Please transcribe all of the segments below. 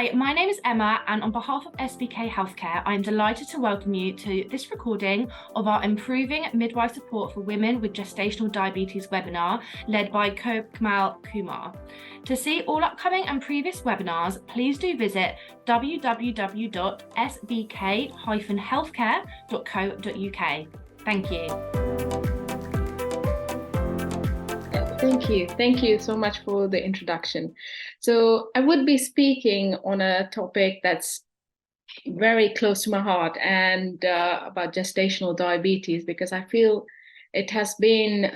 Hi, my name is Emma, and on behalf of SBK Healthcare, I'm delighted to welcome you to this recording of our Improving Midwife Support for Women with Gestational Diabetes webinar, led by Komal Kumar. To see all upcoming and previous webinars, please do visit www.sbk-healthcare.co.uk. Thank you. Thank you so much for the introduction. So I would be speaking on a topic that's very close to my heart and about gestational diabetes, because I feel it has been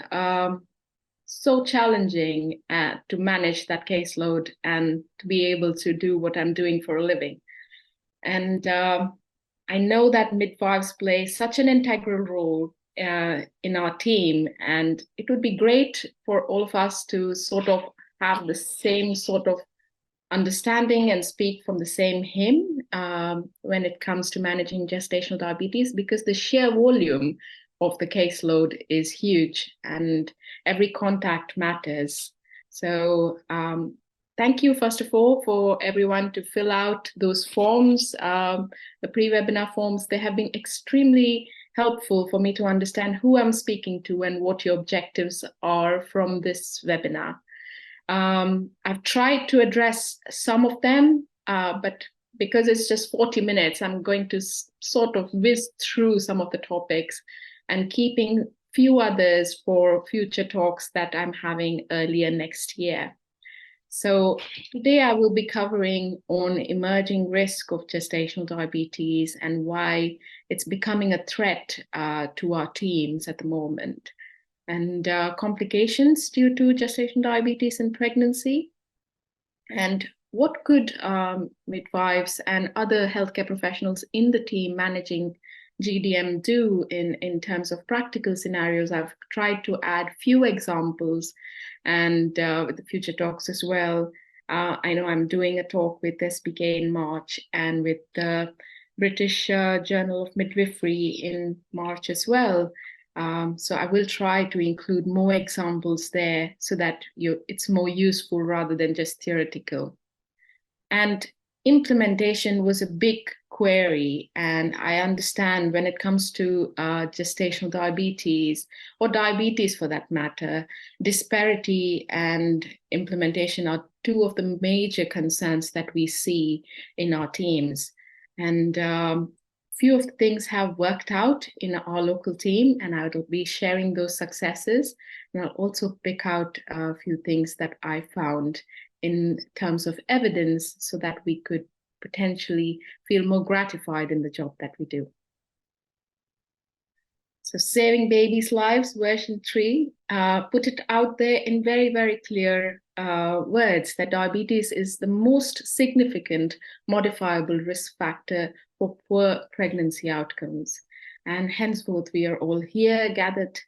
so challenging to manage that caseload and to be able to do what I'm doing for a living. And I know that midwives play such an integral role in our team, and it would be great for all of us to sort of have the same sort of understanding and speak from the same hymn when it comes to managing gestational diabetes, because the sheer volume of the caseload is huge and every contact matters. So thank you, first of all, for everyone to fill out those forms, the pre-webinar forms. They have been extremely helpful for me to understand who I'm speaking to and what your objectives are from this webinar. I've tried to address some of them, but because it's just 40 minutes, I'm going to sort of whiz through some of the topics and keeping few others for future talks that I'm having earlier next year. So today I will be covering on emerging risk of gestational diabetes and why it's becoming a threat to our teams at the moment, and complications due to gestational diabetes in pregnancy, and what could midwives and other healthcare professionals in the team managing GDM do in terms of practical scenarios. I've tried to add few examples and with the future talks as well. I know I'm doing a talk with SBK in March and with the British Journal of Midwifery in March as well. So I will try to include more examples there so that it's more useful rather than just theoretical. And implementation was a big query, and I understand when it comes to gestational diabetes, or diabetes for that matter, disparity and implementation are two of the major concerns that we see in our teams. And few of the things have worked out in our local team, and I will be sharing those successes. And I'll also pick out a few things that I found in terms of evidence so that we could potentially feel more gratified in the job that we do. So Saving Babies' Lives, version 3, put it out there in very, very clear words that diabetes is the most significant modifiable risk factor for poor pregnancy outcomes. And henceforth, we are all here gathered,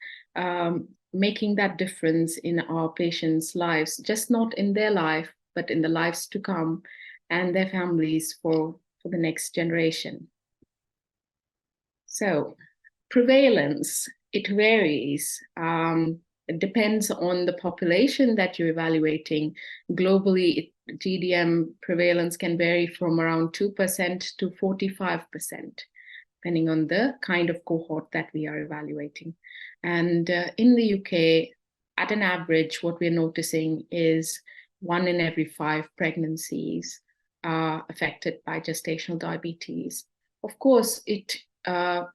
making that difference in our patients' lives, just not in their life, but in the lives to come and their families for the next generation. So prevalence, it varies. It depends on the population that you're evaluating. Globally, GDM prevalence can vary from around 2% to 45%, depending on the kind of cohort that we are evaluating. And in the UK, at an average, what we're noticing is 1 in every 5 pregnancies are affected by gestational diabetes. Of course, it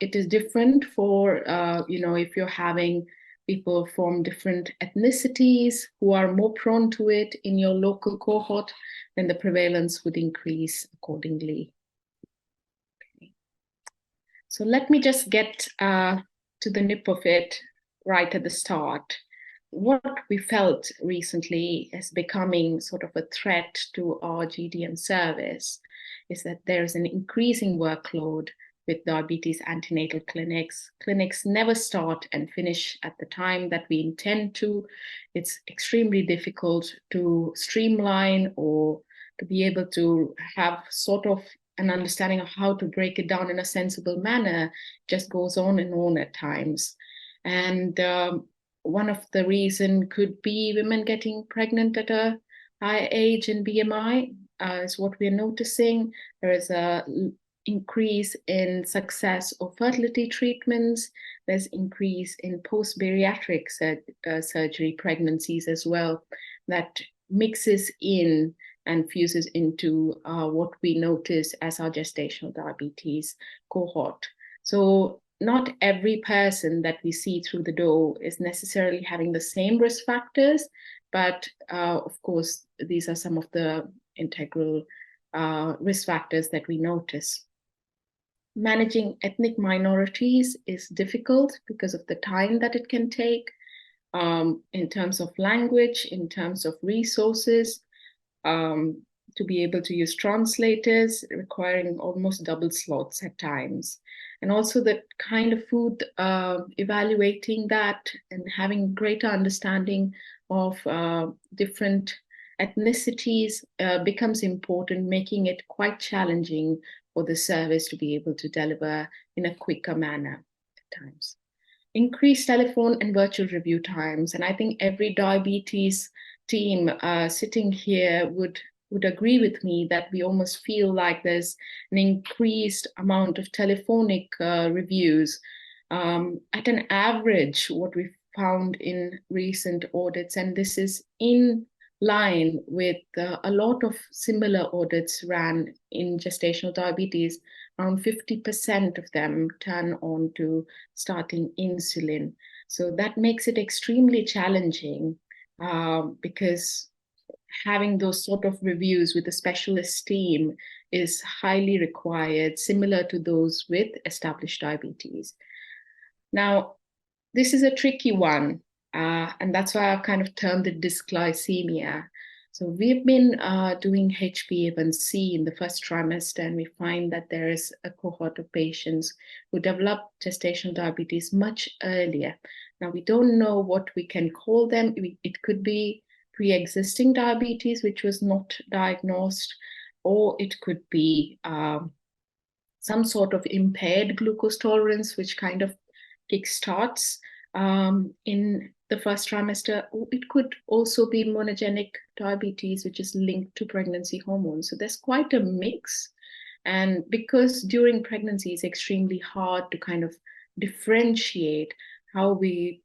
is different for, if you're having people from different ethnicities who are more prone to it in your local cohort, then the prevalence would increase accordingly. Okay. So let me just get to the nip of it right at the start. What we felt recently as becoming sort of a threat to our GDM service is that there's an increasing workload with diabetes antenatal clinics. Clinics never start and finish at the time that we intend to. It's extremely difficult to streamline or to be able to have sort of an understanding of how to break it down in a sensible manner. Just goes on and on at times. And one of the reasons could be women getting pregnant at a high age and BMI. is what we're noticing. There is a increase in success of fertility treatments. There's increase in post-bariatric surgery pregnancies as well, that mixes in and fuses into what we notice as our gestational diabetes cohort. So not every person that we see through the door is necessarily having the same risk factors, but of course, these are some of the integral risk factors that we notice. Managing ethnic minorities is difficult because of the time that it can take in terms of language, in terms of resources, to be able to use translators, requiring almost double slots at times. And also the kind of food, evaluating that and having greater understanding of different ethnicities becomes important, making it quite challenging for the service to be able to deliver in a quicker manner at times. Increased telephone and virtual review times. And I think every diabetes team sitting here would agree with me that we almost feel like there's an increased amount of telephonic reviews. At an average, what we found in recent audits, and this is in line with a lot of similar audits ran in gestational diabetes, around 50% of them turn on to starting insulin. So that makes it extremely challenging because having those sort of reviews with a specialist team is highly required, similar to those with established diabetes. Now, this is a tricky one, and that's why I've kind of termed it dysglycemia. So we've been doing HbA1c in the first trimester, and we find that there is a cohort of patients who develop gestational diabetes much earlier. Now, we don't know what we can call them. It could be pre-existing diabetes, which was not diagnosed, or it could be some sort of impaired glucose tolerance, which kind of kickstarts in the first trimester. It could also be monogenic diabetes, which is linked to pregnancy hormones. So there's quite a mix. And because during pregnancy it's extremely hard to kind of differentiate how we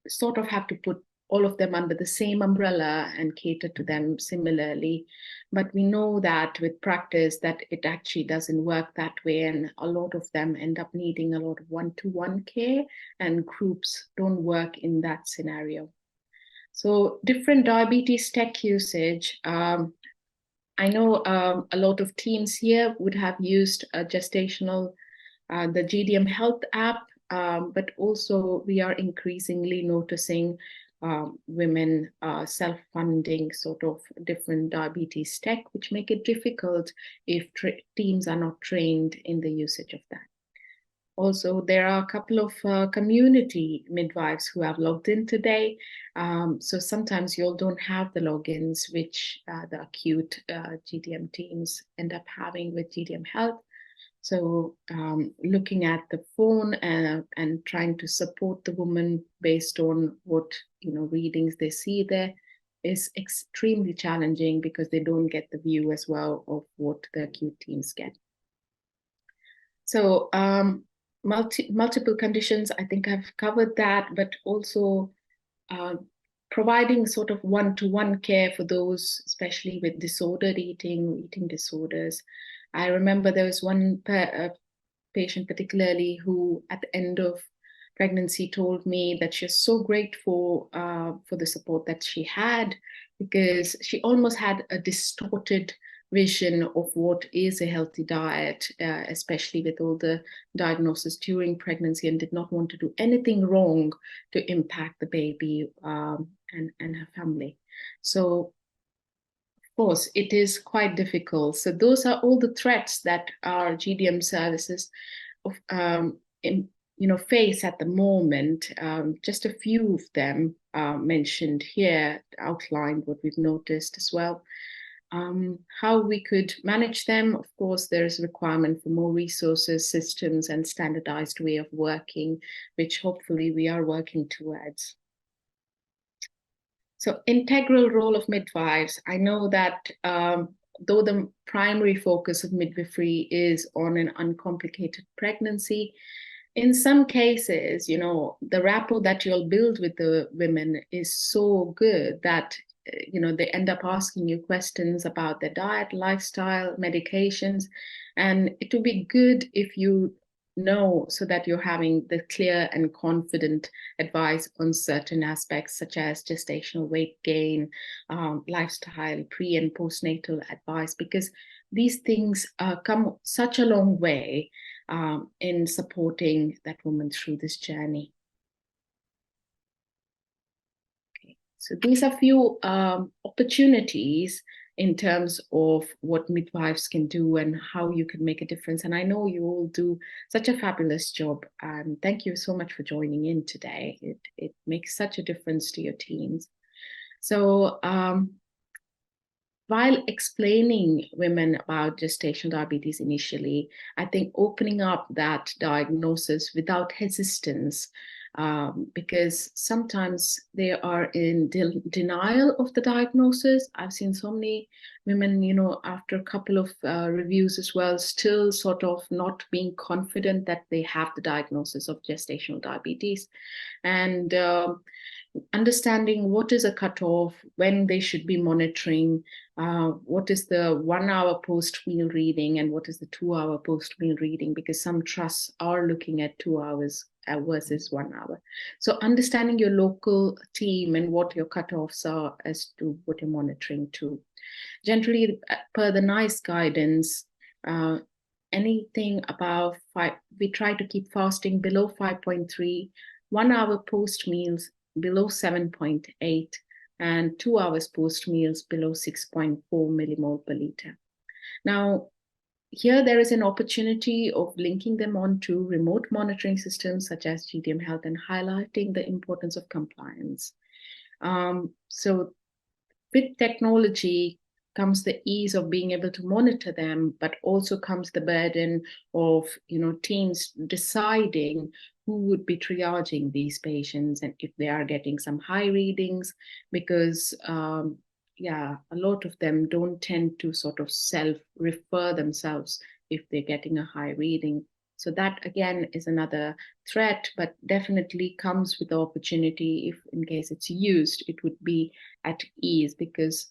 sort of have to put all of them under the same umbrella and cater to them similarly. But we know that with practice that it actually doesn't work that way, and a lot of them end up needing a lot of one-to-one care, and groups don't work in that scenario. So different diabetes tech usage. I know a lot of teams here would have used a gestational, the GDM Health app, but also we are increasingly noticing women self-funding sort of different diabetes tech, which make it difficult if teams are not trained in the usage of that. Also, there are a couple of community midwives who have logged in today. So sometimes you all don't have the logins, which the acute GDM teams end up having with GDM Health. So looking at the phone and trying to support the woman based on what readings they see there is extremely challenging, because they don't get the view as well of what the acute teams get. So multiple conditions, I think I've covered that, but also providing sort of one-to-one care for those, especially with disordered eating disorders. I remember there was one patient particularly who at the end of pregnancy told me that she's so grateful for the support that she had, because she almost had a distorted vision of what is a healthy diet, especially with all the diagnosis during pregnancy, and did not want to do anything wrong to impact the baby and her family. So of course, it is quite difficult. So those are all the threats that our GDM services face at the moment. Just a few of them mentioned here, outlined what we've noticed as well. How we could manage them, of course, there is a requirement for more resources, systems, and standardized way of working, which hopefully we are working towards. So integral role of midwives. I know that though the primary focus of midwifery is on an uncomplicated pregnancy, in some cases, the rapport that you'll build with the women is so good that, they end up asking you questions about their diet, lifestyle, medications. And it would be good if you know, so that you're having the clear and confident advice on certain aspects, such as gestational weight gain, lifestyle, pre and postnatal advice, because these things come such a long way in supporting that woman through this journey. Okay. So these are few opportunities in terms of what midwives can do and how you can make a difference. And I know you all do such a fabulous job. And thank you so much for joining in today. It makes such a difference to your teams. So while explaining women about gestational diabetes initially, I think opening up that diagnosis without hesitance, because sometimes they are in denial of the diagnosis. I've seen so many women, after a couple of reviews as well, still sort of not being confident that they have the diagnosis of gestational diabetes. And understanding what is a cutoff, when they should be monitoring, what is the 1 hour post meal reading and what is the 2 hour post meal reading, because some trusts are looking at 2 hours versus 1 hour. So understanding your local team and what your cutoffs are as to what you're monitoring to. Generally, per the NICE guidance, anything above 5, we try to keep fasting below 5.3, 1 hour post meals below 7.8, and 2 hours post meals below 6.4 millimole per liter. Now, here there is an opportunity of linking them onto remote monitoring systems such as GDM Health and highlighting the importance of compliance. So with technology comes the ease of being able to monitor them, but also comes the burden of teams deciding who would be triaging these patients and if they are getting some high readings, because a lot of them don't tend to sort of self-refer themselves if they're getting a high reading. So that again is another threat, but definitely comes with the opportunity. If in case it's used, it would be at ease, because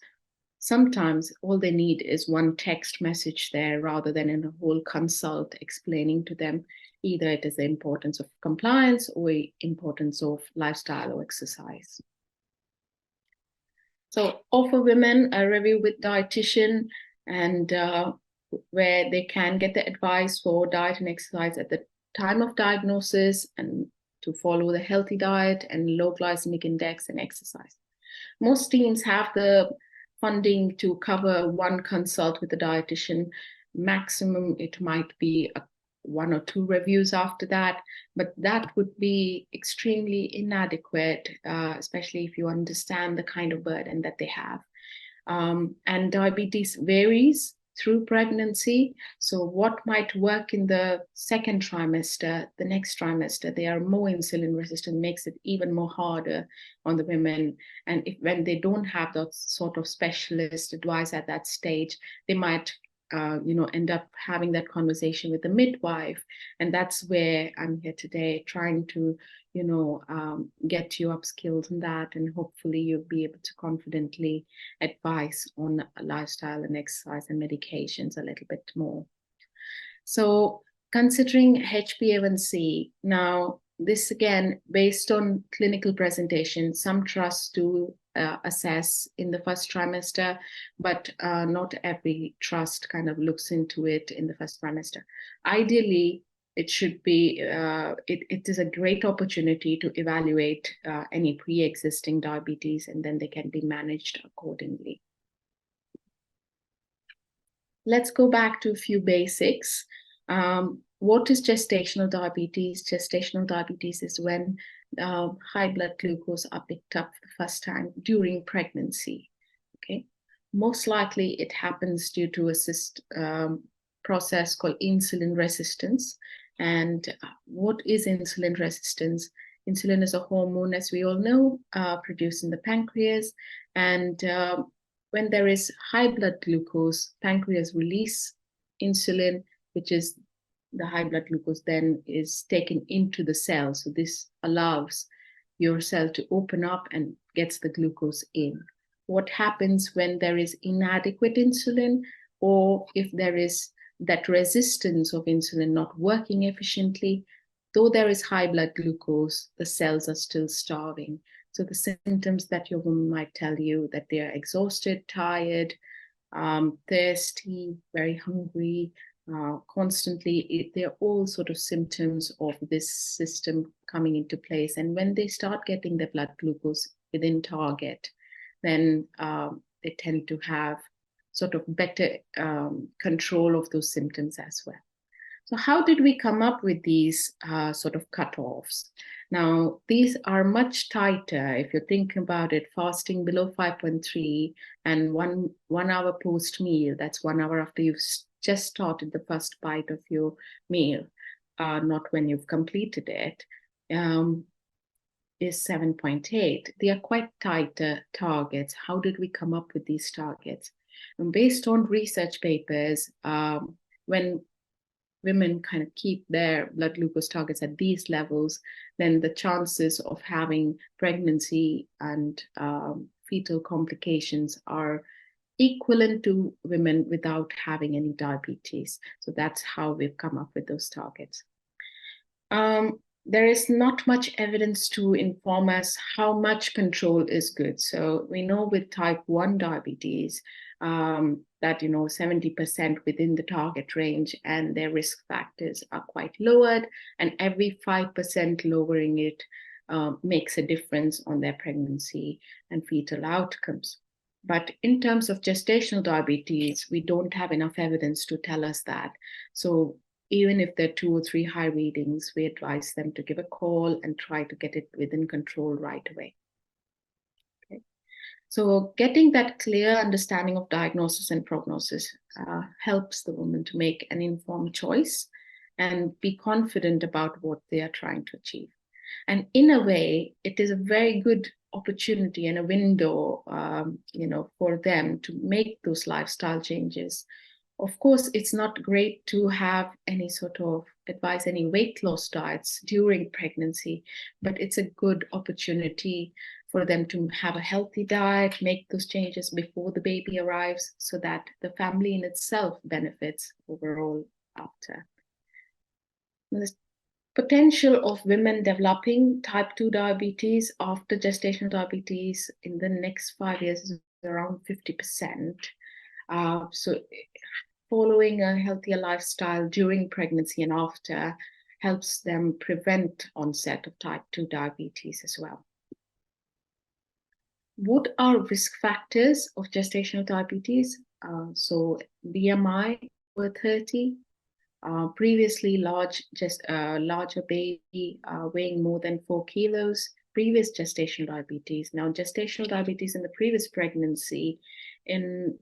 sometimes all they need is one text message there rather than in a whole consult explaining to them either it is the importance of compliance or importance of lifestyle or exercise. So offer women a review with dietitian, and where they can get the advice for diet and exercise at the time of diagnosis, and to follow the healthy diet and low glycemic index and exercise. Most teams have the funding to cover one consult with a dietitian. Maximum, it might be 1 or 2 reviews after that, but that would be extremely inadequate, especially if you understand the kind of burden that they have. And diabetes varies through pregnancy. So what might work in the second trimester, the next trimester, they are more insulin resistant, makes it even more harder on the women. And when they don't have that sort of specialist advice at that stage, they might end up having that conversation with the midwife. And that's where I'm here today, trying to get you upskilled in that, and hopefully you'll be able to confidently advise on lifestyle and exercise and medications a little bit more. So considering HbA1c, now this again, based on clinical presentation, some trusts do assess in the first trimester, but not every trust kind of looks into it in the first trimester. Ideally, it should be, it is a great opportunity to evaluate any pre-existing diabetes, and then they can be managed accordingly. Let's go back to a few basics. What is gestational diabetes? Gestational diabetes is when high blood glucose are picked up for the first time during pregnancy. Okay, most likely it happens due to a process called insulin resistance. And what is insulin resistance? Insulin is a hormone, as we all know, produced in the pancreas, and when there is high blood glucose, pancreas release insulin, which is the high blood glucose then is taken into the cell. So this allows your cell to open up and gets the glucose in. What happens when there is inadequate insulin, or if there is that resistance of insulin not working efficiently, though there is high blood glucose, the cells are still starving. So the symptoms that your woman might tell you that they are exhausted, tired, thirsty, very hungry, constantly, they're all sort of symptoms of this system coming into place. And when they start getting the blood glucose within target, then they tend to have sort of better control of those symptoms as well. So how did we come up with these sort of cutoffs? Now, these are much tighter. If you think about it, fasting below 5.3 and one hour post meal, that's 1 hour after you've just started the first bite of your meal, not when you've completed it, is 7.8. They are quite tighter targets. How did we come up with these targets? And based on research papers, when women kind of keep their blood glucose targets at these levels, then the chances of having pregnancy and fetal complications are equivalent to women without having any diabetes. So that's how we've come up with those targets. There is not much evidence to inform us how much control is good. So we know with type 1 diabetes, that 70% within the target range, and their risk factors are quite lowered, and every 5% lowering it makes a difference on their pregnancy and fetal outcomes. But in terms of gestational diabetes, we don't have enough evidence to tell us that. So even if there are 2 or 3 high readings, we advise them to give a call and try to get it within control right away. So getting that clear understanding of diagnosis and prognosis helps the woman to make an informed choice and be confident about what they are trying to achieve. And in a way, it is a very good opportunity and a window, for them to make those lifestyle changes. Of course, it's not great to have any sort of advise any weight loss diets during pregnancy, but it's a good opportunity for them to have a healthy diet, make those changes before the baby arrives, so that the family in itself benefits overall after. The potential of women developing type 2 diabetes after gestational diabetes in the next 5 years is around 50%. So following a healthier lifestyle during pregnancy and after helps them prevent onset of type 2 diabetes as well. What are risk factors of gestational diabetes? So BMI over 30, previously larger baby weighing more than 4 kilos, previous gestational diabetes. Now, gestational diabetes in the previous pregnancy, in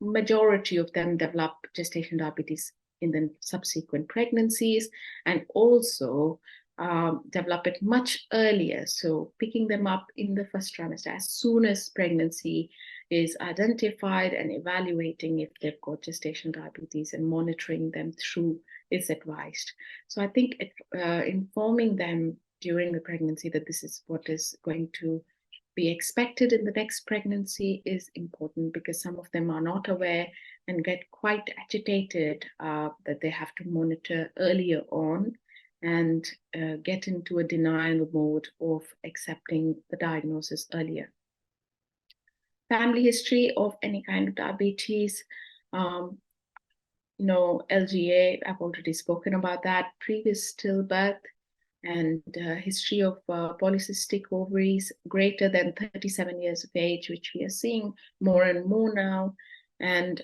majority of them develop gestational diabetes in the subsequent pregnancies, and also develop it much earlier. So picking them up in the first trimester as soon as pregnancy is identified, and evaluating if they've got gestational diabetes and monitoring them through is advised. So I think informing them during the pregnancy that this is what is going to be expected in the next pregnancy is important, because some of them are not aware and get quite agitated that they have to monitor earlier on, and get into a denial mode of accepting the diagnosis earlier. Family history of any kind of diabetes, LGA, I've already spoken about that, previous stillbirth, and history of polycystic ovaries greater than 37 years of age, which we are seeing more and more now, and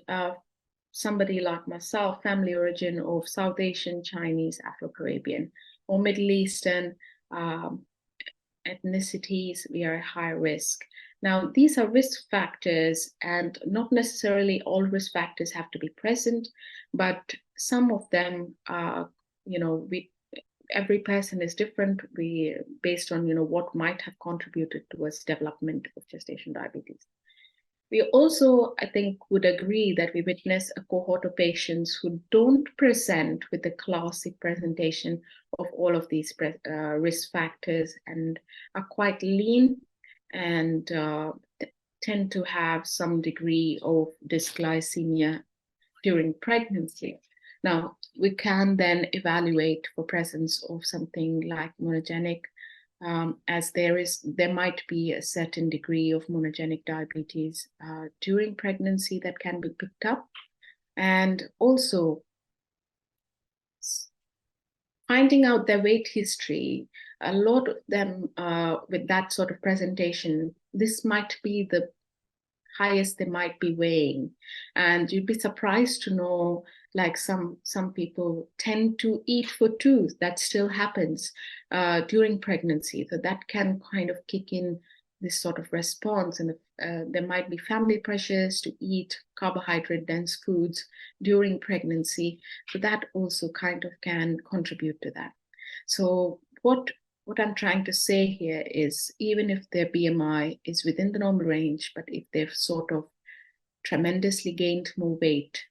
somebody like myself, family origin of South Asian, Chinese, Afro-Caribbean, or Middle Eastern ethnicities, we are at high risk. Now, these are risk factors, and not necessarily all risk factors have to be present, but some of them, every person is different. Based on what might have contributed towards development of gestational diabetes. We also, I think, would agree that we witness a cohort of patients who don't present with the classic presentation of all of these risk factors and are quite lean and tend to have some degree of dysglycemia during pregnancy. Now, we can then evaluate for presence of something like monogenic, as there might be a certain degree of monogenic diabetes during pregnancy that can be picked up. And also finding out their weight history, a lot of them with that sort of presentation, this might be the highest they might be weighing. And you'd be surprised to know, like some people tend to eat for two. That still happens during pregnancy. So that can kind of kick in this sort of response. And there might be family pressures to eat carbohydrate dense foods during pregnancy. So that also kind of can contribute to that. So what I'm trying to say here is, even if their BMI is within the normal range, but if they've sort of tremendously gained more weight,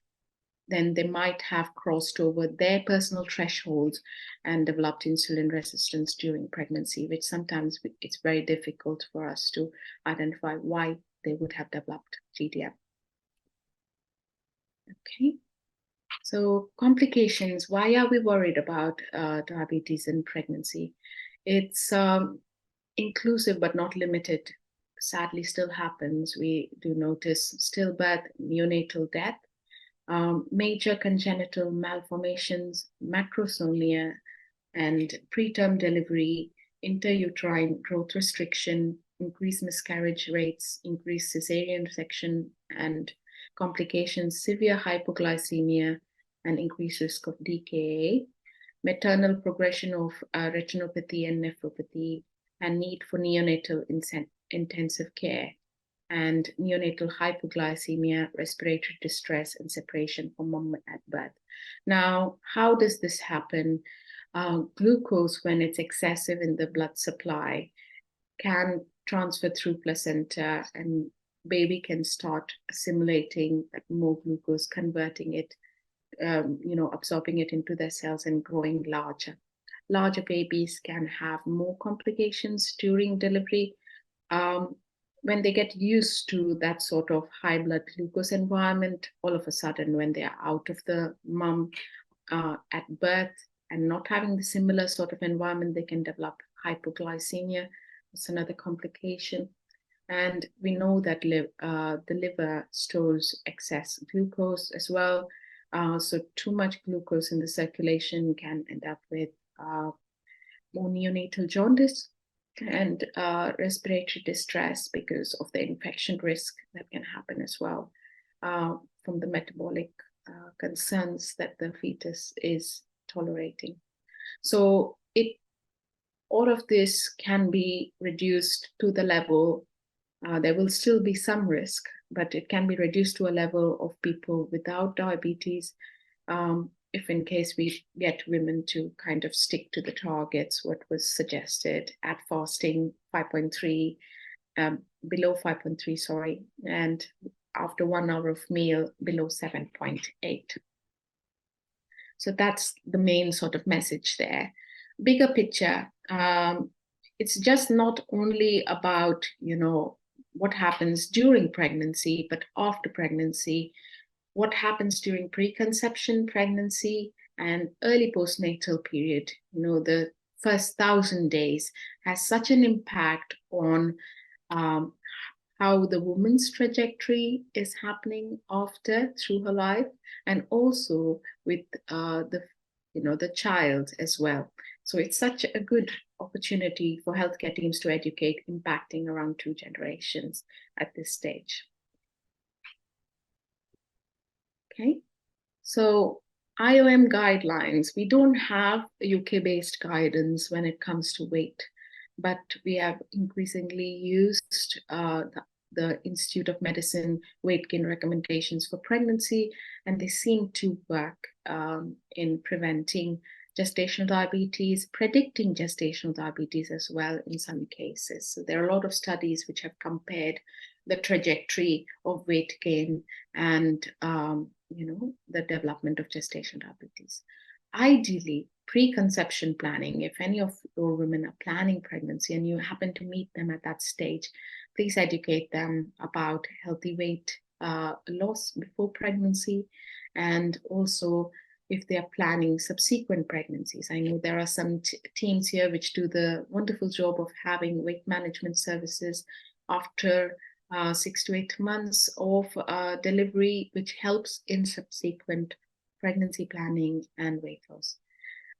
then they might have crossed over their personal thresholds and developed insulin resistance during pregnancy, which sometimes it's very difficult for us to identify why they would have developed GDF. Okay. So complications, why are we worried about diabetes in pregnancy? It's inclusive but not limited, sadly still happens. We do notice stillbirth, neonatal death, major congenital malformations, macrosomia, and preterm delivery, interuterine growth restriction, increased miscarriage rates, increased cesarean section, and complications, severe hypoglycemia, and increased risk of DKA, maternal progression of retinopathy and nephropathy, and need for neonatal intensive care, and neonatal hypoglycemia, respiratory distress, and separation from mom at birth. Now, how does this happen? Glucose, when it's excessive in the blood supply, can transfer through placenta, and baby can start assimilating more glucose, converting it, absorbing it into their cells and growing larger. Larger babies can have more complications during delivery. When they get used to that sort of high blood glucose environment, all of a sudden, when they are out of the mom at birth and not having the similar sort of environment, they can develop hypoglycemia. It's another complication. And we know that the liver stores excess glucose as well. So too much glucose in the circulation can end up with more neonatal jaundice and respiratory distress because of the infection risk that can happen as well from the metabolic concerns that the fetus is tolerating. So all of this can be reduced to the level, there will still be some risk, but it can be reduced to a level of people without diabetes, if in case we get women to kind of stick to the targets, what was suggested at fasting 5.3, below 5.3, sorry, and after 1 hour of meal below 7.8. So that's the main sort of message there. Bigger picture, it's just not only about, what happens during pregnancy, but after pregnancy, what happens during preconception, pregnancy, and early postnatal period. The first 1,000 days has such an impact on how the woman's trajectory is happening after through her life, and also with the child as well. So it's such a good opportunity for healthcare teams to educate, impacting around 2 generations at this stage. Okay, so IOM guidelines, we don't have a UK-based guidance when it comes to weight, but we have increasingly used the Institute of Medicine weight gain recommendations for pregnancy, and they seem to work in preventing gestational diabetes, predicting gestational diabetes as well in some cases. So there are a lot of studies which have compared the trajectory of weight gain and the development of gestational diabetes. Ideally, preconception planning, if any of your women are planning pregnancy and you happen to meet them at that stage, please educate them about healthy weight loss before pregnancy, and also if they are planning subsequent pregnancies. I know there are some teams here which do the wonderful job of having weight management services after 6 to 8 months of delivery, which helps in subsequent pregnancy planning and weight loss.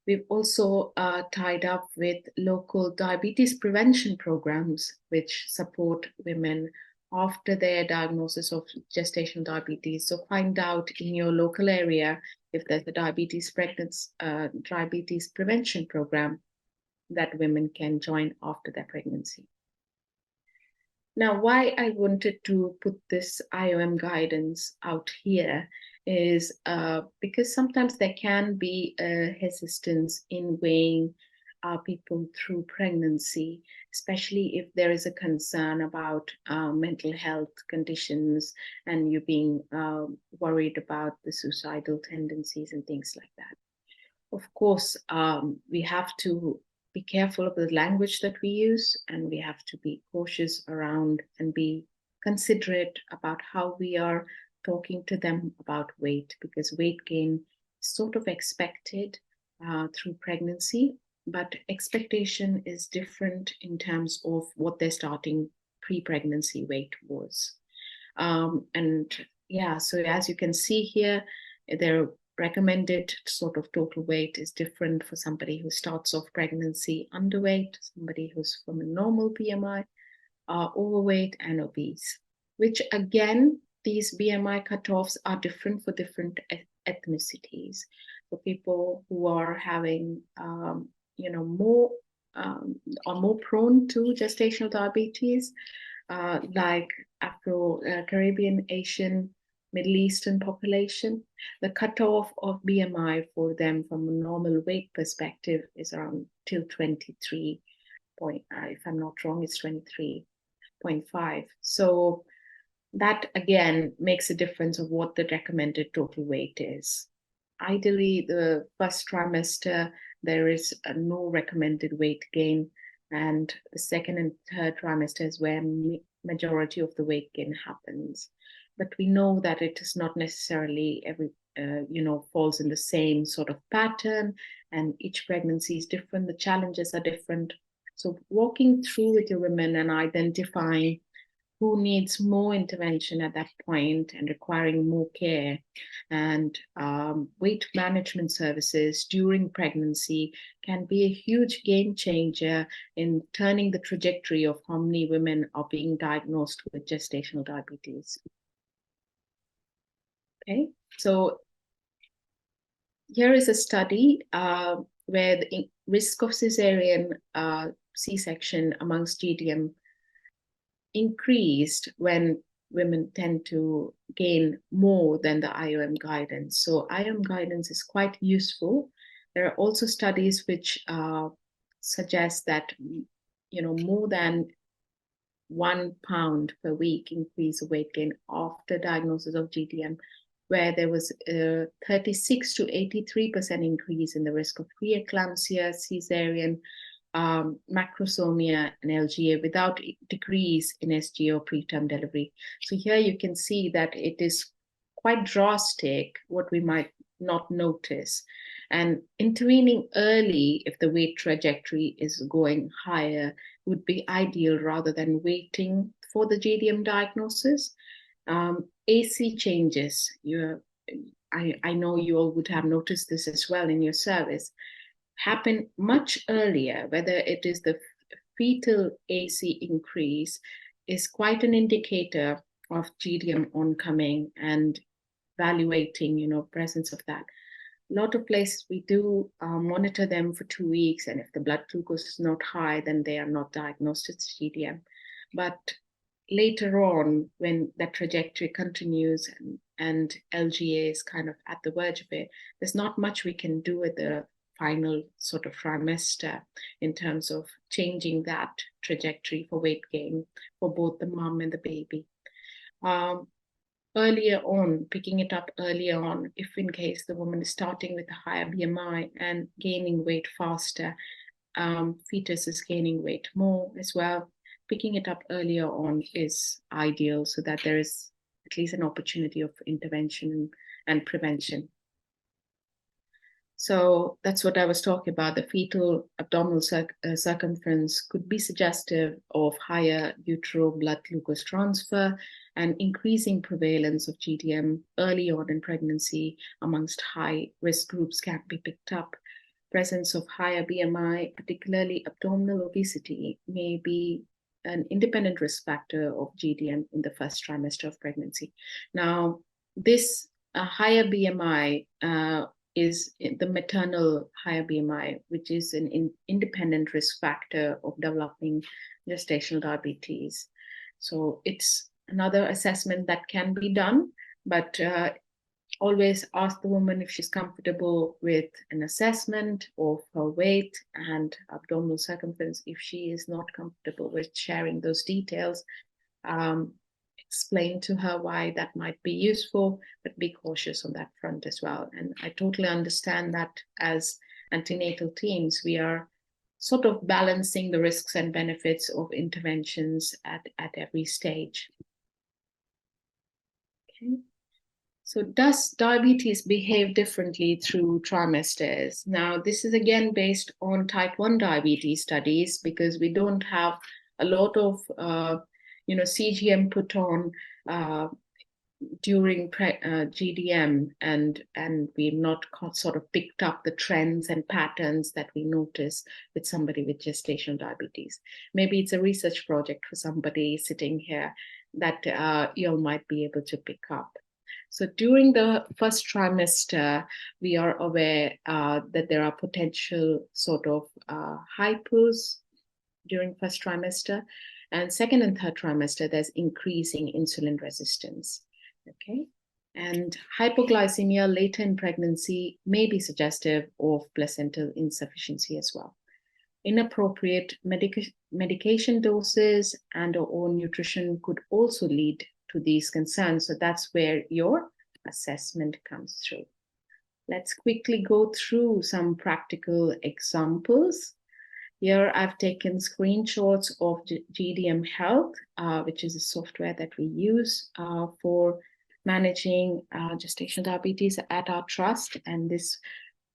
We've also tied up with local diabetes prevention programs, which support women after their diagnosis of gestational diabetes. So find out in your local area if there's a diabetes prevention program that women can join after their pregnancy. Now, why I wanted to put this IOM guidance out here is because sometimes there can be a hesitance in weighing people through pregnancy, especially if there is a concern about mental health conditions and you being worried about the suicidal tendencies and things like that. Of course, we have to be careful of the language that we use, and we have to be cautious around and be considerate about how we are talking to them about weight, because weight gain is sort of expected through pregnancy, but expectation is different in terms of what their starting pre-pregnancy weight was. So as you can see here, their recommended sort of total weight is different for somebody who starts off pregnancy underweight, somebody who's from a normal BMI, overweight and obese, which again, these BMI cutoffs are different for different ethnicities. For people who are having, more are more prone to gestational diabetes, like Afro-Caribbean, Asian, Middle Eastern population, the cutoff of BMI for them from a normal weight perspective is around till 23 point, if I'm not wrong, it's 23.5. So that again makes a difference of what the recommended total weight is. Ideally, the first trimester, there is no recommended weight gain, and the second and third trimester is where majority of the weight gain happens. But we know that it is not necessarily every, falls in the same sort of pattern, and each pregnancy is different. The challenges are different. So walking through with your women and identifying who needs more intervention at that point and requiring more care, and weight management services during pregnancy can be a huge game changer in turning the trajectory of how many women are being diagnosed with gestational diabetes. Okay, so here is a study where the risk of cesarean C-section amongst GDM increased when women tend to gain more than the IOM guidance. So IOM guidance is quite useful. There are also studies which suggest that more than 1 pound per week increase of weight gain after diagnosis of GDM, where there was a 36 to 83% increase in the risk of preeclampsia, cesarean, macrosomia and LGA without decrease in SGA or preterm delivery. So here you can see that it is quite drastic, what we might not notice. And intervening early if the weight trajectory is going higher would be ideal rather than waiting for the GDM diagnosis. AC changes, I know you all would have noticed this as well in your service, happen much earlier. Whether it is the fetal AC increase is quite an indicator of GDM oncoming and evaluating, presence of that. A lot of places we do monitor them for 2 weeks, and if the blood glucose is not high, then they are not diagnosed as GDM. But later on, when that trajectory continues and LGA is kind of at the verge of it, there's not much we can do with the final sort of trimester in terms of changing that trajectory for weight gain for both the mom and the baby. earlier on, picking it up earlier on, if in case the woman is starting with a higher BMI and gaining weight faster, fetus is gaining weight more as well. Picking it up earlier on is ideal so that there is at least an opportunity of intervention and prevention. So that's what I was talking about. The fetal abdominal circumference could be suggestive of higher utero blood glucose transfer and increasing prevalence of GDM early on in pregnancy amongst high risk groups can be picked up. Presence of higher BMI, particularly abdominal obesity, may be an independent risk factor of GDM in the first trimester of pregnancy. Now, this higher BMI is the maternal higher BMI, which is an independent risk factor of developing gestational diabetes. So it's another assessment that can be done, but always ask the woman if she's comfortable with an assessment of her weight and abdominal circumference. If she is not comfortable with sharing those details, explain to her why that might be useful, but be cautious on that front as well. And I totally understand that as antenatal teams, we are sort of balancing the risks and benefits of interventions at every stage. Okay. So does diabetes behave differently through trimesters? Now, this is again based on type 1 diabetes studies because we don't have a lot of CGM put on during GDM, and we've not sort of picked up the trends and patterns that we notice with somebody with gestational diabetes. Maybe it's a research project for somebody sitting here that you might be able to pick up. So during the first trimester, we are aware that there are potential sort of hypos during first trimester, and second and third trimester, there's increasing insulin resistance. Okay, and hypoglycemia later in pregnancy may be suggestive of placental insufficiency as well. Inappropriate medication doses and/or nutrition could also lead to these concerns. So that's where your assessment comes through. Let's quickly go through some practical examples. Here I've taken screenshots of GDM Health, which is a software that we use for managing gestational diabetes at our trust. And this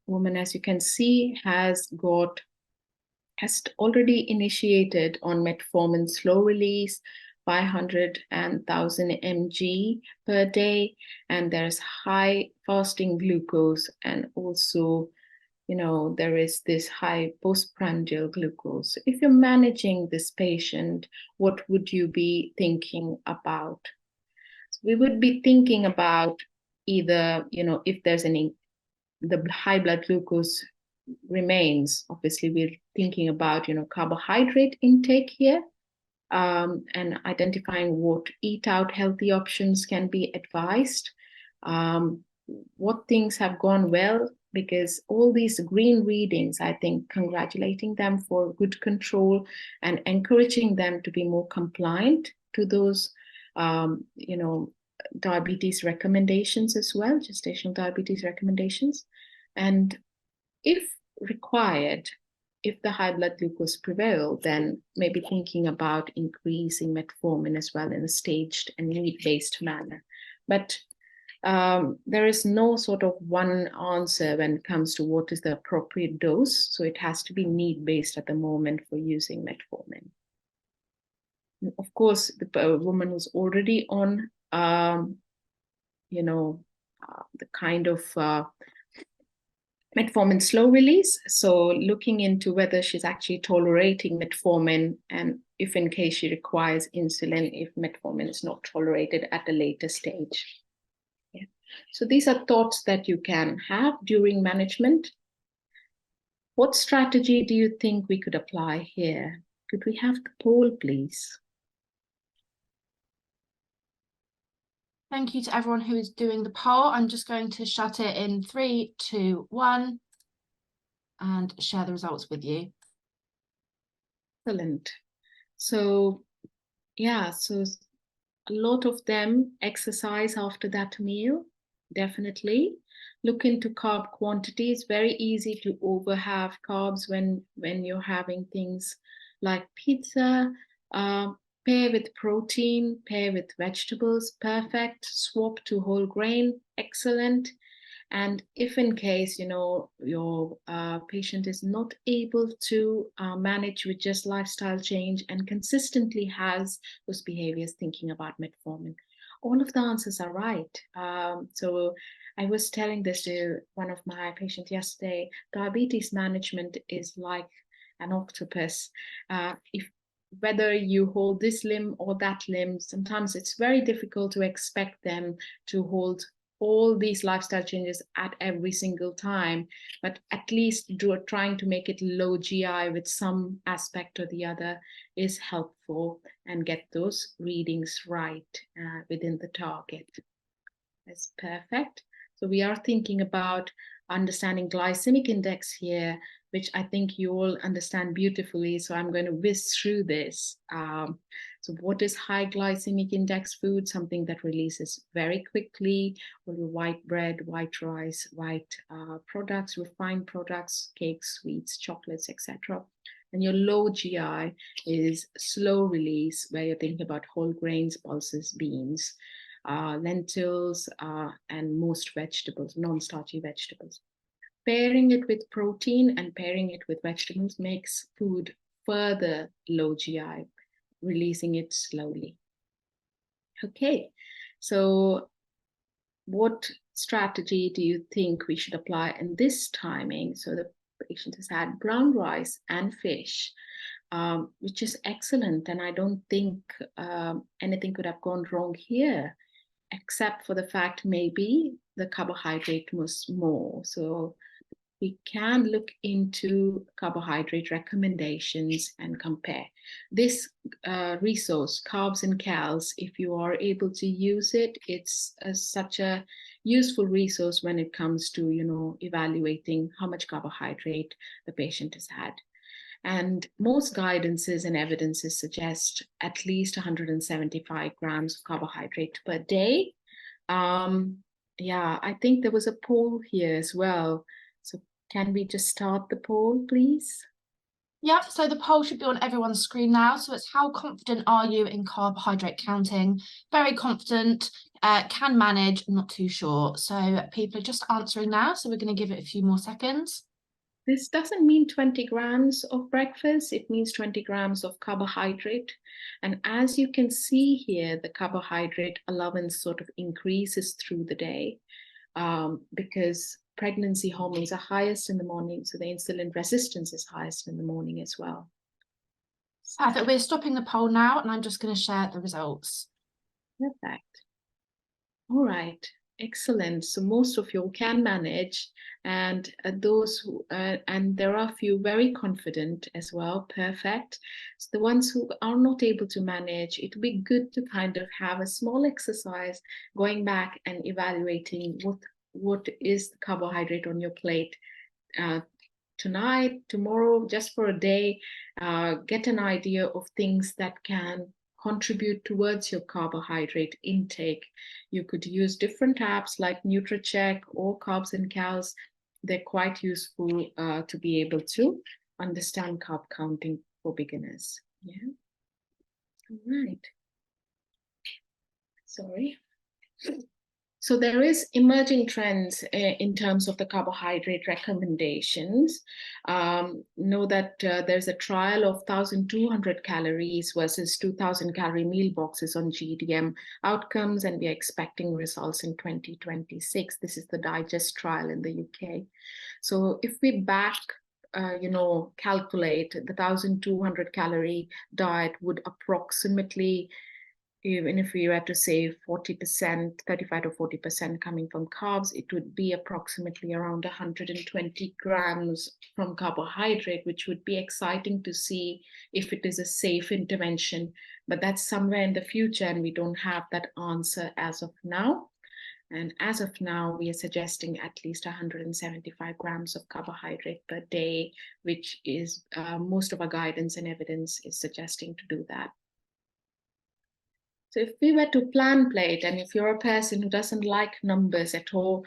woman, as you can see, has already initiated on metformin slow release, 500 and 1000 mg per day, and there's high fasting glucose, and also there is this high postprandial glucose. If you're managing this patient, what would you be thinking about? So we would be thinking about either, if there's the high blood glucose remains, obviously we're thinking about, carbohydrate intake here, and identifying what eat out healthy options can be advised, what things have gone well, because all these green readings, I think congratulating them for good control and encouraging them to be more compliant to those, diabetes recommendations as well, gestational diabetes recommendations. And if required, if the high blood glucose prevail, then maybe thinking about increasing metformin as well in a staged and need-based manner. But there is no sort of one answer when it comes to what is the appropriate dose. So it has to be need-based at the moment for using metformin. Of course, the woman was already on, the kind of metformin slow release. So looking into whether she's actually tolerating metformin, and if in case she requires insulin, if metformin is not tolerated at a later stage. Yeah. So these are thoughts that you can have during management. What strategy do you think we could apply here? Could we have the poll, please? Thank you to everyone who is doing the poll. I'm just going to shut it in 3, 2, 1 and share the results with you. Excellent. So, yeah, so A lot of them exercise after that meal, definitely. Look into carb quantity. It's very easy to over have carbs when you're having things like pizza. Pair with protein, pair with vegetables, perfect. Swap to whole grain, excellent. And if in case, your patient is not able to manage with just lifestyle change and consistently has those behaviors thinking about metformin, all of the answers are right. So I was telling this to one of my patients yesterday. Diabetes management is like an octopus. If whether you hold this limb or that limb, sometimes it's very difficult to expect them to hold all these lifestyle changes at every single time, but at least trying to make it low GI with some aspect or the other is helpful, and get those readings right within the target. That's perfect. So we are thinking about understanding glycemic index here, which I think you all understand beautifully. So I'm going to whiz through this. So what is high glycemic index food? Something that releases very quickly, or white bread, white rice, white products, refined products, cakes, sweets, chocolates, etc. And your low GI is slow release, where you're thinking about whole grains, pulses, beans, lentils, and most vegetables, non-starchy vegetables. Pairing it with protein and pairing it with vegetables makes food further low GI, releasing it slowly. Okay, so what strategy do you think we should apply in this timing? So the patient has had brown rice and fish, which is excellent. And I don't think anything could have gone wrong here, except for the fact maybe the carbohydrate was more. So we can look into carbohydrate recommendations and compare. This resource, Carbs and Cals, if you are able to use it, it's such a useful resource when it comes to, evaluating how much carbohydrate the patient has had. And most guidances and evidences suggest at least 175 grams of carbohydrate per day. Yeah, I think there was a poll here as well. So can we just start the poll, please? Yep, so the poll should be on everyone's screen now. So it's how confident are you in carbohydrate counting? Very confident, can manage, not too sure. So people are just answering now. So we're going to give it a few more seconds. This doesn't mean 20 grams of breakfast, it means 20 grams of carbohydrate. And as you can see here, the carbohydrate allowance sort of increases through the day because pregnancy hormones are highest in the morning, so the insulin resistance is highest in the morning as well. Perfect. We're stopping the poll now, and I'm just going to share the results. Perfect. All right. Excellent. So most of you can manage, and those who and there are a few very confident as well. Perfect. So the ones who are not able to manage, it would be good to kind of have a small exercise going back and evaluating what is the carbohydrate on your plate tonight, tomorrow, just for a day. Get an idea of things that can contribute towards your carbohydrate intake. You could use different apps like NutriCheck or Carbs and Cals. They're quite useful to be able to understand carb counting for beginners. Yeah. All right. Sorry. So there is emerging trends in terms of the carbohydrate recommendations. Know that there's a trial of 1,200 calories versus 2,000 calorie meal boxes on GDM outcomes, and we are expecting results in 2026. This is the Digest trial in the UK. So if we calculate the 1,200 calorie diet would approximately, even if we were to say 40%, 35 to 40% coming from carbs, it would be approximately around 120 grams from carbohydrate, which would be exciting to see if it is a safe intervention. But that's somewhere in the future, and we don't have that answer as of now. And as of now, we are suggesting at least 175 grams of carbohydrate per day, which is most of our guidance and evidence is suggesting to do that. So if we were to plan plate, and if you're a person who doesn't like numbers at all,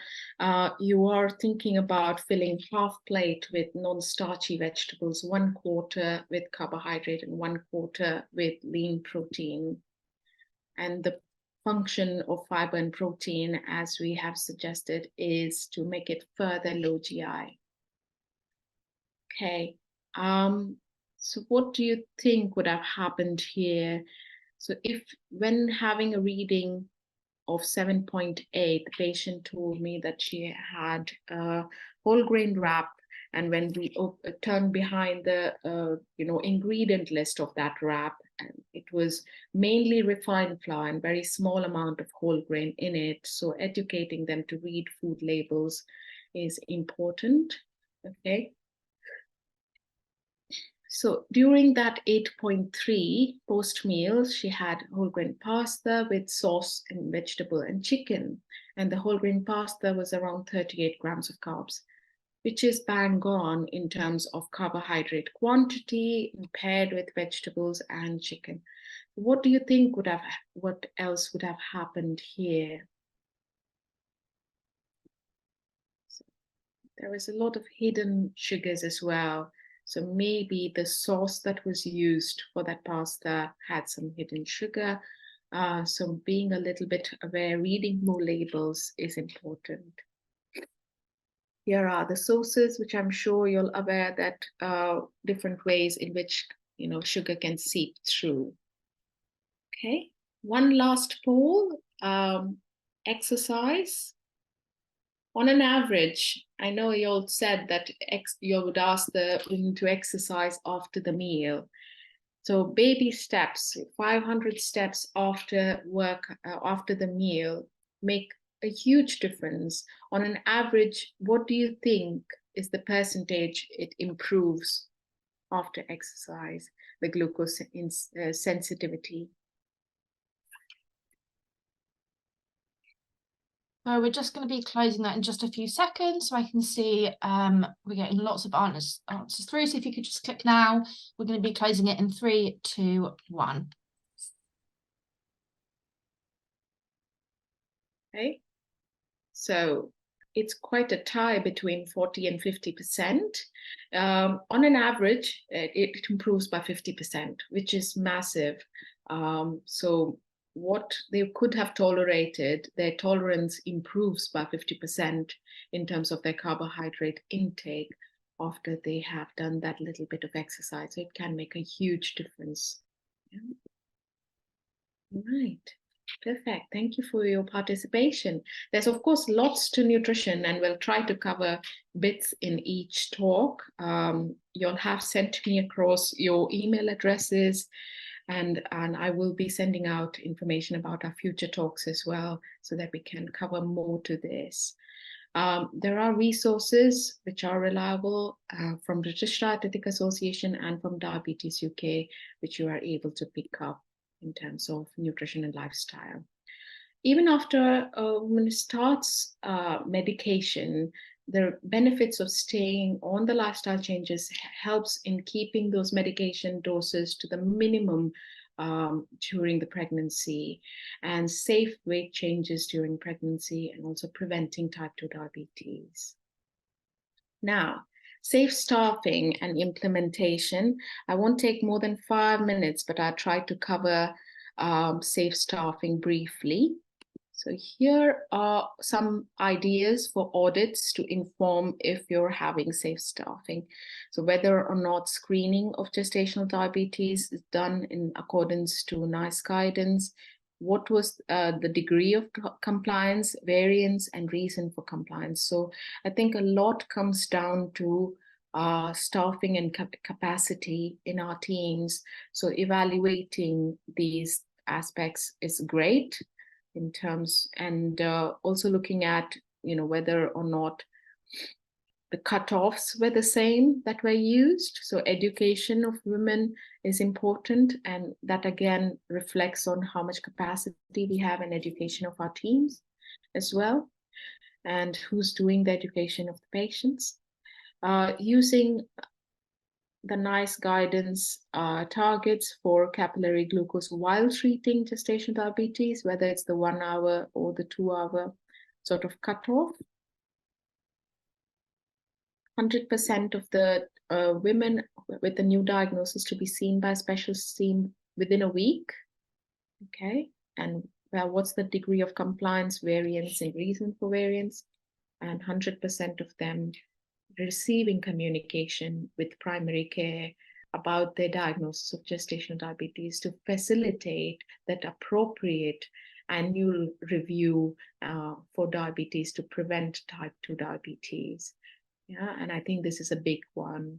you are thinking about filling half plate with non-starchy vegetables, 1/4 with carbohydrate and 1/4 with lean protein. And the function of fiber and protein, as we have suggested, is to make it further low GI. Okay, so what do you think would have happened here? So if when having a reading of 7.8, the patient told me that she had a whole grain wrap, and when we turned behind the ingredient list of that wrap, and it was mainly refined flour and very small amount of whole grain in it. So educating them to read food labels is important. Okay. So during that 8.3 post-meal, she had whole grain pasta with sauce and vegetable and chicken. And the whole grain pasta was around 38 grams of carbs, which is bang on in terms of carbohydrate quantity paired with vegetables and chicken. What do you think what else would have happened here? So there is a lot of hidden sugars as well. So maybe the sauce that was used for that pasta had some hidden sugar. So being a little bit aware, reading more labels is important. Here are the sources, which I'm sure you're aware that different ways in which sugar can seep through. Okay, one last poll, exercise. On an average, I know you all said that you would ask the women to exercise after the meal. So baby steps, 500 steps after work, after the meal, make a huge difference. On an average, what do you think is the percentage it improves after exercise, the glucose sensitivity? So we're just going to be closing that in just a few seconds, so I can see we're getting lots of answers through. So if you could just click now, we're going to be closing it in 3, 2, 1. Okay, so it's quite a tie between 40 and 50%. On an average, it improves by 50%, which is massive. So what they could have tolerated, their tolerance improves by 50% in terms of their carbohydrate intake after they have done that little bit of exercise. So it can make a huge difference. Yeah. Right. Perfect. Thank you for your participation. There's, of course, lots to nutrition, and we'll try to cover bits in each talk. You'll have sent me across your email addresses, and I will be sending out information about our future talks as well, so that we can cover more to this. There are resources which are reliable from British Dietetic Association and from Diabetes UK, which you are able to pick up in terms of nutrition and lifestyle. Even after a woman starts medication, the benefits of staying on the lifestyle changes helps in keeping those medication doses to the minimum during the pregnancy, and safe weight changes during pregnancy, and also preventing type 2 diabetes. Now, safe staffing and implementation. I won't take more than 5 minutes, but I'll try to cover safe staffing briefly. So here are some ideas for audits to inform if you're having safe staffing. So whether or not screening of gestational diabetes is done in accordance to NICE guidance, what was the degree of compliance, variance, and reason for compliance. So I think a lot comes down to staffing and capacity in our teams. So evaluating these aspects is great in terms, and also looking at whether or not the cutoffs were the same that were used. So education of women is important, and that again reflects on how much capacity we have in education of our teams as well, and who's doing the education of the patients. Using the nice guidance targets for capillary glucose while treating gestational diabetes, whether it's the 1 hour or the 2 hour sort of cutoff. 100% of the women with a new diagnosis to be seen by a specialist seen within a week. Okay, and well, what's the degree of compliance, variance, and reason for variance? And 100% of them receiving communication with primary care about their diagnosis of gestational diabetes to facilitate that appropriate annual review for diabetes to prevent type 2 diabetes. Yeah, and I think this is a big one.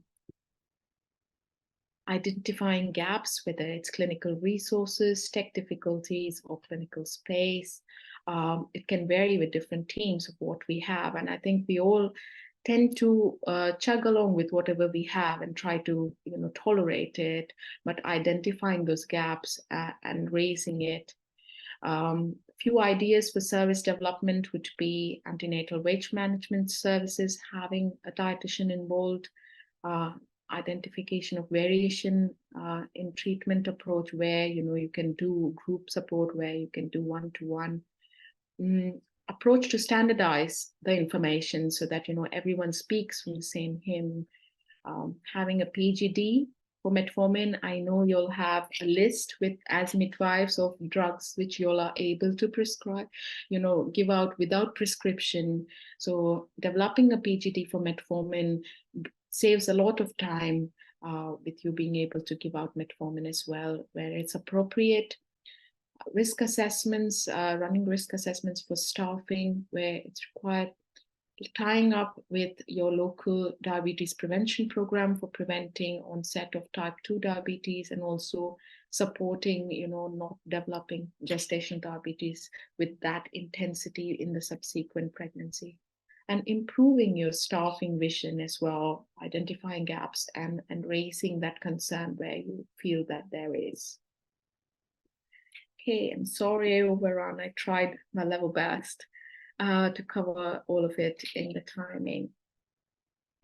Identifying gaps, whether it's clinical resources, tech difficulties, or clinical space. It can vary with different teams of what we have. And I think we all tend to chug along with whatever we have and try to, tolerate it, but identifying those gaps and raising it. Few ideas for service development would be antenatal weight management services, having a dietitian involved, identification of variation in treatment approach, where you can do group support, where you can do one-to-one. Approach to standardize the information so that everyone speaks from the same hymn. Having a PGD for metformin, I know you'll have a list with, as midwives, of drugs which you'll are able to prescribe, give out without prescription. So developing a PGD for metformin saves a lot of time with you being able to give out metformin as well, where it's appropriate. Risk assessments, running risk assessments for staffing, where it's required, tying up with your local diabetes prevention program for preventing onset of type 2 diabetes, and also supporting, not developing gestational diabetes with that intensity in the subsequent pregnancy. And improving your staffing vision as well, identifying gaps and raising that concern where you feel that there is. Okay, I'm sorry I overrun. I tried my level best to cover all of it in the timing.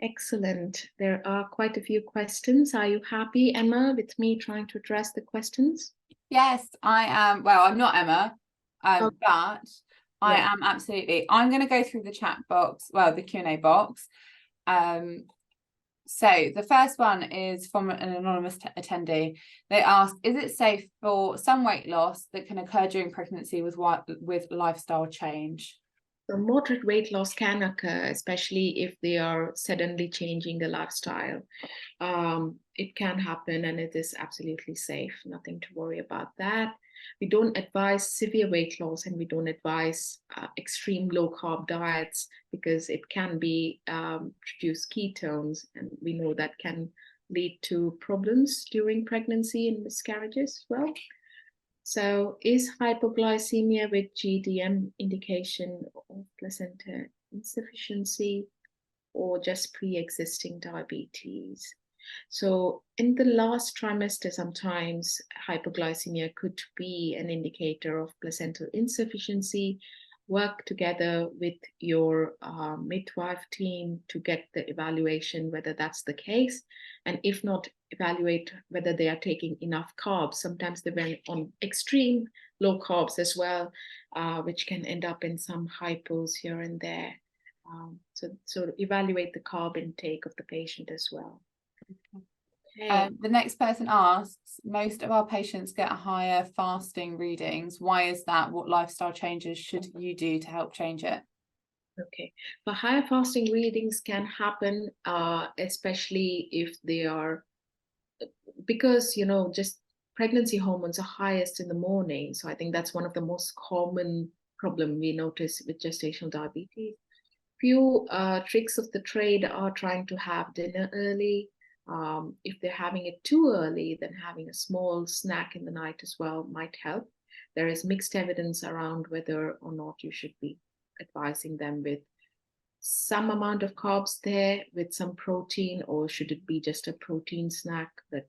Excellent. There are quite a few questions. Are you happy, Emma, with me trying to address the questions? Yes, I am. Well, I'm not Emma, but I am absolutely. I'm going to go through the chat box, well, the Q&A box. So the first one is from an anonymous attendee. They ask, is it safe for some weight loss that can occur during pregnancy with lifestyle change? So moderate weight loss can occur, especially if they are suddenly changing the lifestyle. It can happen, and it is absolutely safe. Nothing to worry about that. We don't advise severe weight loss, and we don't advise extreme low carb diets, because it can be produce ketones, and we know that can lead to problems during pregnancy and miscarriages as well. So is hypoglycemia with GDM indication of placenta insufficiency or just pre-existing diabetes? So in the last trimester, sometimes hypoglycemia could be an indicator of placental insufficiency. Work together with your midwife team to get the evaluation whether that's the case, and if not, evaluate whether they are taking enough carbs. Sometimes they went on extreme low carbs as well, which can end up in some hypos here and there. So evaluate the carb intake of the patient as well. Okay. The next person asks, most of our patients get higher fasting readings. Why is that? What lifestyle changes should you do to help change it? Okay, but higher fasting readings can happen, especially if they are, because, just pregnancy hormones are highest in the morning. So I think that's one of the most common problem we notice with gestational diabetes. Few tricks of the trade are trying to have dinner early. If they're having it too early, then having a small snack in the night as well might help. There is mixed evidence around whether or not you should be advising them with some amount of carbs there with some protein, or should it be just a protein snack. But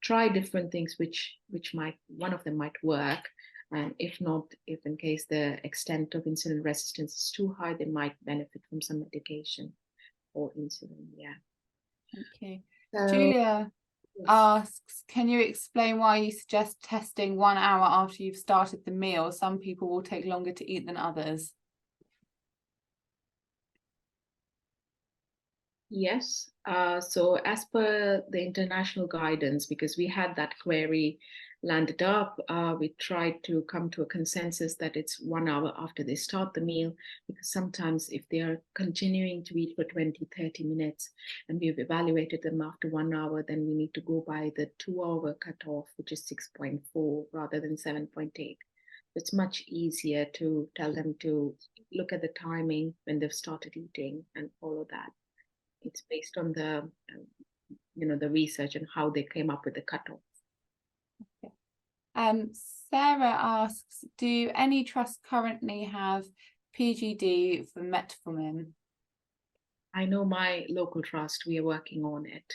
try different things which might, one of them might work. And if not, if in case the extent of insulin resistance is too high, they might benefit from some medication or insulin. Yeah. Thank you. So, Julia yes. asks, can you explain why you suggest testing 1 hour after you've started the meal? Some people will take longer to eat than others. Yes. So as per the international guidance, because we had that query landed up, we tried to come to a consensus that it's 1 hour after they start the meal, because sometimes if they are continuing to eat for 20-30 minutes and we've evaluated them after 1 hour, then we need to go by the 2-hour cutoff, which is 6.4 rather than 7.8. It's much easier to tell them to look at the timing when they've started eating and follow that. It's based on the the research and how they came up with the cutoff. Sarah asks, do any trusts currently have PGD for metformin? I know my local trust, we are working on it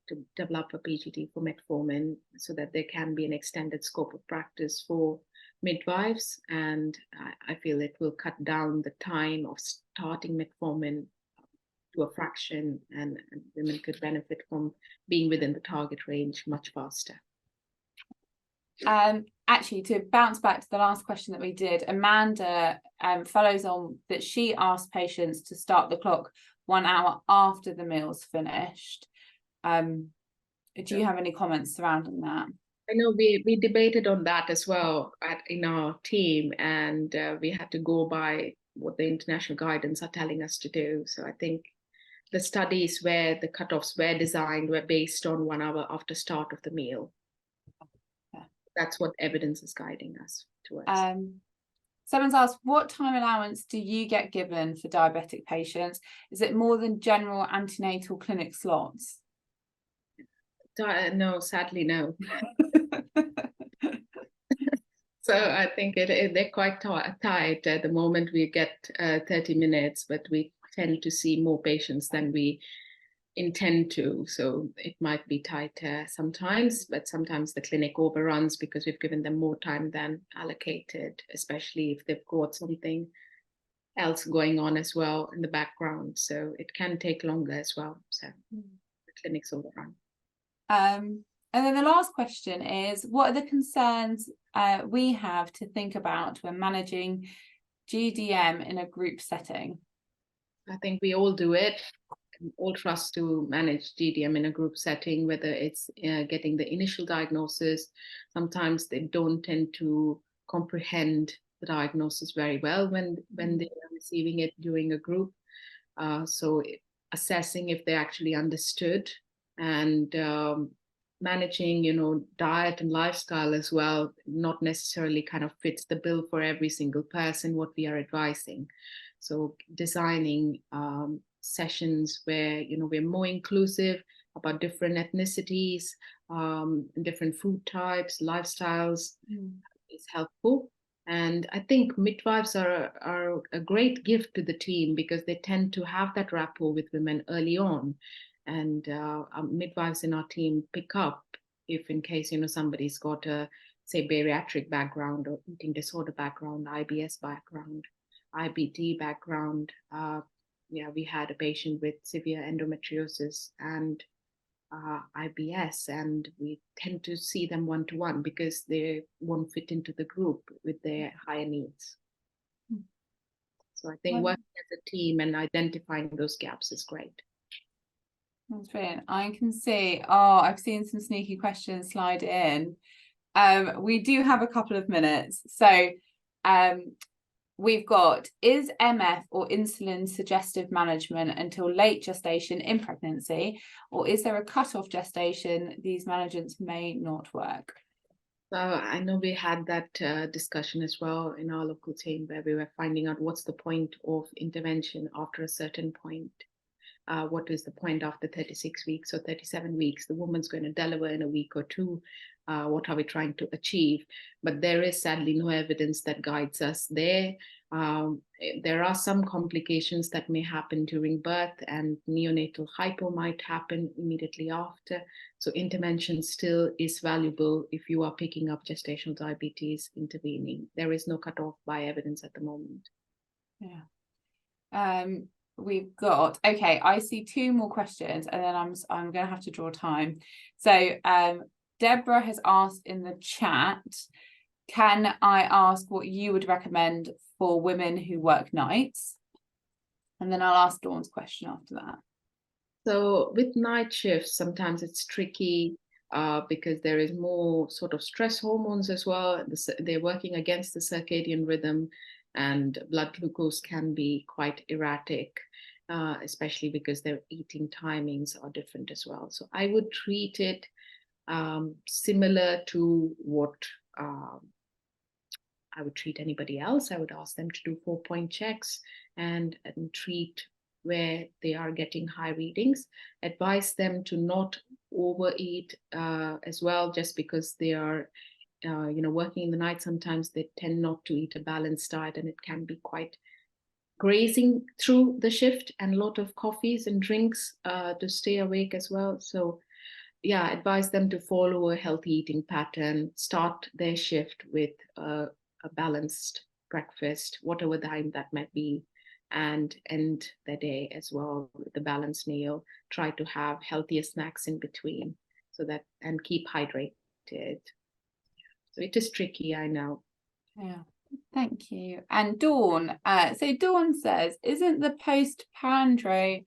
to develop a PGD for metformin so that there can be an extended scope of practice for midwives, and I feel it will cut down the time of starting metformin to a fraction, and women could benefit from being within the target range much faster. Actually, to bounce back to the last question that we did, Amanda follows on that she asked patients to start the clock 1 hour after the meal's finished. Do you have any comments surrounding that? I know we debated on that as well in our team, and we had to go by what the international guidance are telling us to do. So I think the studies where the cutoffs were designed were based on 1 hour after start of the meal. Yeah. That's what evidence is guiding us towards. Someone's asked, what time allowance do you get given for diabetic patients? Is it more than general antenatal clinic slots? No, sadly, no. So I think they're quite tight. At the moment, we get 30 minutes, but we tend to see more patients than we intend to. So it might be tighter sometimes, but sometimes the clinic overruns because we've given them more time than allocated, especially if they've got something else going on as well in the background. So it can take longer as well. So the clinics overrun. And then the last question is, what are the concerns we have to think about when managing GDM in a group setting? I think we all do it. All trusts to manage GDM in a group setting, whether it's getting the initial diagnosis. Sometimes they don't tend to comprehend the diagnosis very well when they are receiving it during a group. So assessing if they actually understood, and managing, diet and lifestyle as well, not necessarily kind of fits the bill for every single person, what we are advising. So designing sessions where, we're more inclusive about different ethnicities, different food types, lifestyles is helpful. And I think midwives are a great gift to the team because they tend to have that rapport with women early on. And midwives in our team pick up if in case, somebody's got a, say, bariatric background or eating disorder background, IBS background, IBD background. We had a patient with severe endometriosis and IBS, and we tend to see them one-to-one because they won't fit into the group with their higher needs. So I think working as a team and identifying those gaps is great. That's brilliant. I can see, I've seen some sneaky questions slide in. We do have a couple of minutes. So we've got, is MF or insulin suggestive management until late gestation in pregnancy, or is there a cutoff gestation these managements may not work? So I know we had that discussion as well in our local team where we were finding out what's the point of intervention after a certain point. What is the point after 36 weeks or 37 weeks? The woman's going to deliver in a week or two. What are we trying to achieve? But there is sadly no evidence that guides us there. There are some complications that may happen during birth, and neonatal hypo might happen immediately after. So intervention still is valuable if you are picking up gestational diabetes, intervening. There is no cutoff by evidence at the moment. Yeah. we've got, okay, I see 2 more questions and then I'm going to have to draw time. So Deborah has asked in the chat, can I ask what you would recommend for women who work nights? And then I'll ask Dawn's question after that. So with night shifts, sometimes it's tricky because there is more sort of stress hormones as well. They're working against the circadian rhythm, and blood glucose can be quite erratic, especially because their eating timings are different as well. So I would treat it similar to what I would treat anybody else. I would ask them to do 4-point checks and treat where they are getting high readings. Advise them to not overeat as well, just because they are working in the night. Sometimes they tend not to eat a balanced diet, and it can be quite grazing through the shift, and a lot of coffees and drinks to stay awake as well. So yeah, advise them to follow a healthy eating pattern, start their shift with a balanced breakfast, whatever time that might be, and end the day as well with a balanced meal. Try to have healthier snacks in between, and keep hydrated. So it is tricky, I know. Yeah, thank you. And Dawn, so Dawn says, isn't the post-prandial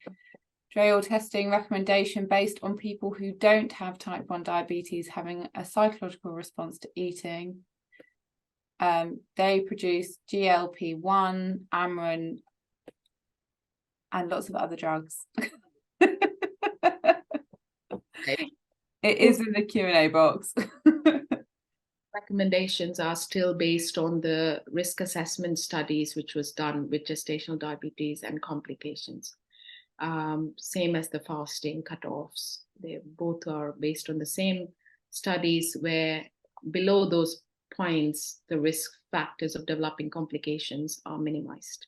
testing recommendation based on people who don't have type 1 diabetes having a psychological response to eating? They produce GLP-1, Amarin, and lots of other drugs. It is in the Q&A box. Recommendations are still based on the risk assessment studies, which was done with gestational diabetes and complications. Same as the fasting cutoffs. They both are based on the same studies, where below those points, the risk factors of developing complications are minimized.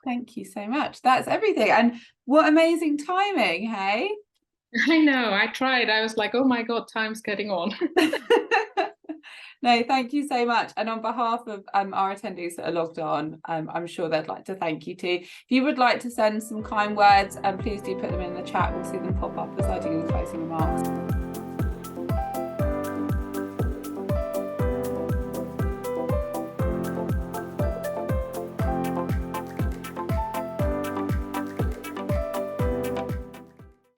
Thank you so much. That's everything. And what amazing timing, hey? I know, I tried. I was like, oh my God, time's getting on. No, thank you so much. And on behalf of our attendees that are logged on, I'm sure they'd like to thank you too. If you would like to send some kind words, please do put them in the chat. We'll see them pop up as I do the closing remarks.